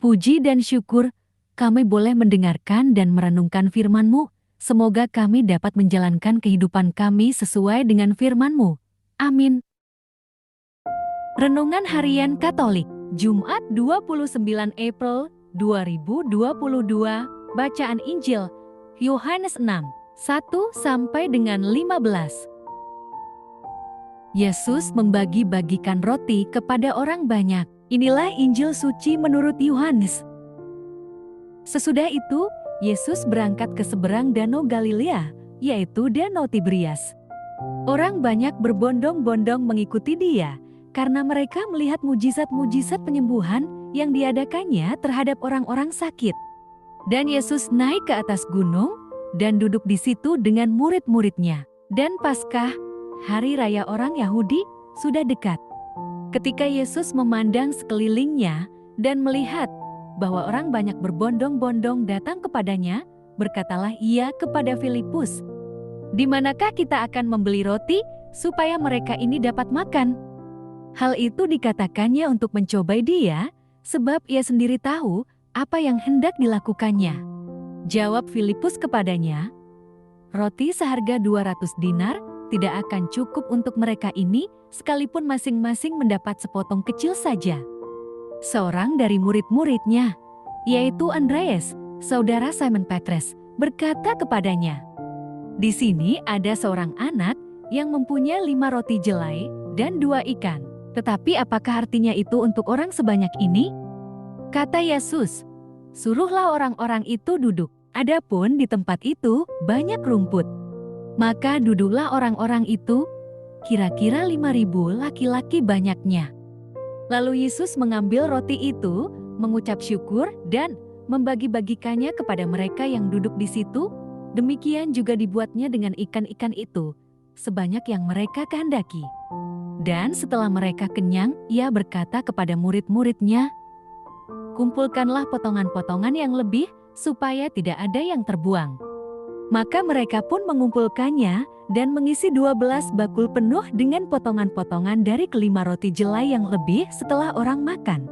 Puji dan syukur, kami boleh mendengarkan dan merenungkan firman-Mu. Semoga kami dapat menjalankan kehidupan kami sesuai dengan firman-Mu. Amin. Renungan Harian Katolik, Jumat 29 April 2022, Bacaan Injil, Yohanes 6, 1-15. Yesus membagi-bagikan roti kepada orang banyak. Inilah Injil suci menurut Yohanes. Sesudah itu, Yesus berangkat ke seberang Danau Galilea, yaitu Danau Tiberias. Orang banyak berbondong-bondong mengikuti Dia, karena mereka melihat mujizat-mujizat penyembuhan yang diadakannya terhadap orang-orang sakit. Dan Yesus naik ke atas gunung dan duduk di situ dengan murid-muridnya. Dan Paskah, hari raya orang Yahudi, sudah dekat. Ketika Yesus memandang sekelilingnya dan melihat bahwa orang banyak berbondong-bondong datang kepadanya, berkatalah Ia kepada Filipus, "Di manakah kita akan membeli roti supaya mereka ini dapat makan?" Hal itu dikatakannya untuk mencobai Dia, sebab Ia sendiri tahu apa yang hendak dilakukannya. Jawab Filipus kepadanya, "Roti seharga 200 dinar tidak akan cukup untuk mereka ini, sekalipun masing-masing mendapat sepotong kecil saja." Seorang dari murid-muridnya, yaitu Andreas, saudara Simon Petrus, berkata kepadanya, "Di sini ada seorang anak yang mempunyai 5 roti jelai dan 2 ikan. Tetapi apakah artinya itu untuk orang sebanyak ini?" Kata Yesus, "Suruhlah orang-orang itu duduk. Adapun di tempat itu banyak rumput." Maka duduklah orang-orang itu, kira-kira 5.000 laki-laki banyaknya. Lalu Yesus mengambil roti itu, mengucap syukur dan membagi-bagikannya kepada mereka yang duduk di situ. Demikian juga dibuatnya dengan ikan-ikan itu, sebanyak yang mereka kehendaki. Dan setelah mereka kenyang, Ia berkata kepada murid-muridnya, "Kumpulkanlah potongan-potongan yang lebih, supaya tidak ada yang terbuang." Maka mereka pun mengumpulkannya dan mengisi 12 bakul penuh dengan potongan-potongan dari kelima roti jelai yang lebih setelah orang makan.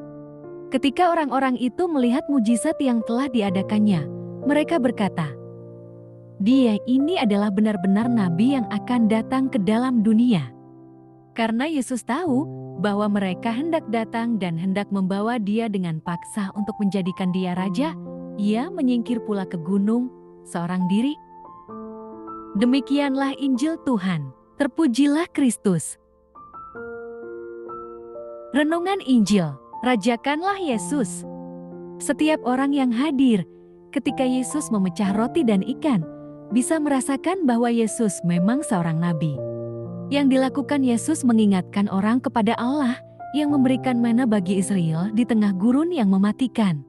Ketika orang-orang itu melihat mujizat yang telah diadakannya, mereka berkata, "Dia ini adalah benar-benar nabi yang akan datang ke dalam dunia." Karena Yesus tahu bahwa mereka hendak datang dan hendak membawa Dia dengan paksa untuk menjadikan Dia raja, Ia menyingkir pula ke gunung seorang diri. Demikianlah Injil Tuhan. Terpujilah Kristus. Renungan Injil, rajakanlah Yesus. Setiap orang yang hadir ketika Yesus memecah roti dan ikan bisa merasakan bahwa Yesus memang seorang nabi. Yang dilakukan Yesus mengingatkan orang kepada Allah yang memberikan mana bagi Israel di tengah gurun yang mematikan.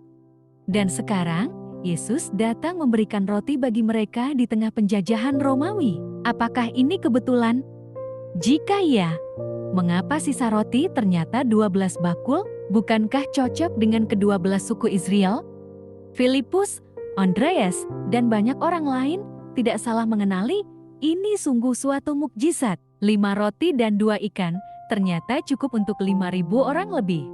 Dan sekarang, Yesus datang memberikan roti bagi mereka di tengah penjajahan Romawi. Apakah ini kebetulan? Jika ya, mengapa sisa roti ternyata 12 bakul? Bukankah cocok dengan ke-12 suku Israel? Filipus, Andreas, dan banyak orang lain tidak salah mengenali, ini sungguh suatu mukjizat. 5 roti dan 2 ikan ternyata cukup untuk 5.000 orang lebih.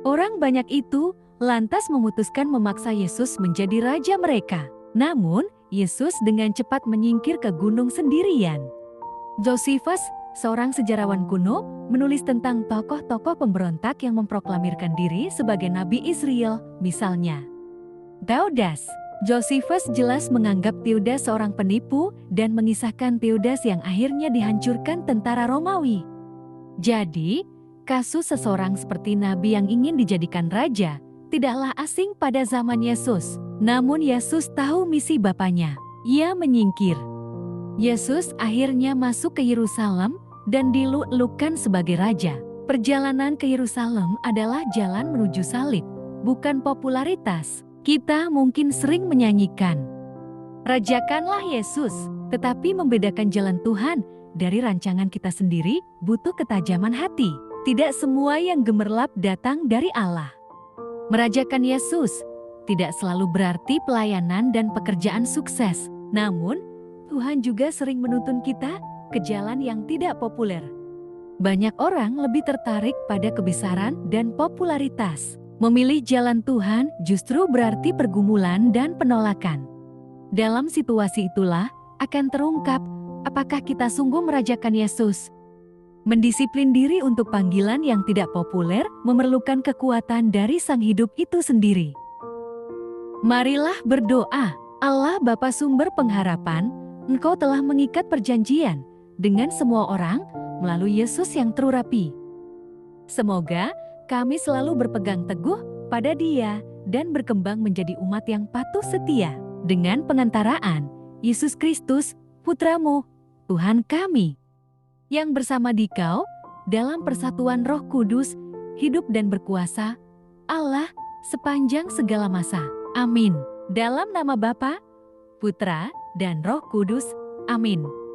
Orang banyak itu lantas memutuskan memaksa Yesus menjadi raja mereka. Namun, Yesus dengan cepat menyingkir ke gunung sendirian. Josephus, seorang sejarawan kuno, menulis tentang tokoh-tokoh pemberontak yang memproklamirkan diri sebagai nabi Israel, misalnya Theudas. Josephus jelas menganggap Theudas seorang penipu dan mengisahkan Theudas yang akhirnya dihancurkan tentara Romawi. Jadi, kasus seseorang seperti nabi yang ingin dijadikan raja tidaklah asing pada zaman Yesus. Namun Yesus tahu misi Bapanya. Ia menyingkir. Yesus akhirnya masuk ke Yerusalem dan dilulukan sebagai raja. Perjalanan ke Yerusalem adalah jalan menuju salib, bukan popularitas. Kita mungkin sering menyanyikan, "Rajakanlah Yesus," tetapi membedakan jalan Tuhan dari rancangan kita sendiri butuh ketajaman hati. Tidak semua yang gemerlap datang dari Allah. Merajakan Yesus tidak selalu berarti pelayanan dan pekerjaan sukses. Namun, Tuhan juga sering menuntun kita ke jalan yang tidak populer. Banyak orang lebih tertarik pada kebesaran dan popularitas. Memilih jalan Tuhan justru berarti pergumulan dan penolakan. Dalam situasi itulah akan terungkap apakah kita sungguh merajakan Yesus. Mendisiplin diri untuk panggilan yang tidak populer memerlukan kekuatan dari Sang Hidup itu sendiri. Marilah berdoa. Allah Bapa sumber pengharapan, Engkau telah mengikat perjanjian dengan semua orang melalui Yesus yang terurapi. Semoga kami selalu berpegang teguh pada Dia dan berkembang menjadi umat yang patuh setia dengan pengantaraan Yesus Kristus, Putra-Mu, Tuhan kami, yang bersama Dikau dalam persatuan Roh Kudus, hidup dan berkuasa, Allah sepanjang segala masa. Amin. Dalam nama Bapa, Putra, dan Roh Kudus. Amin.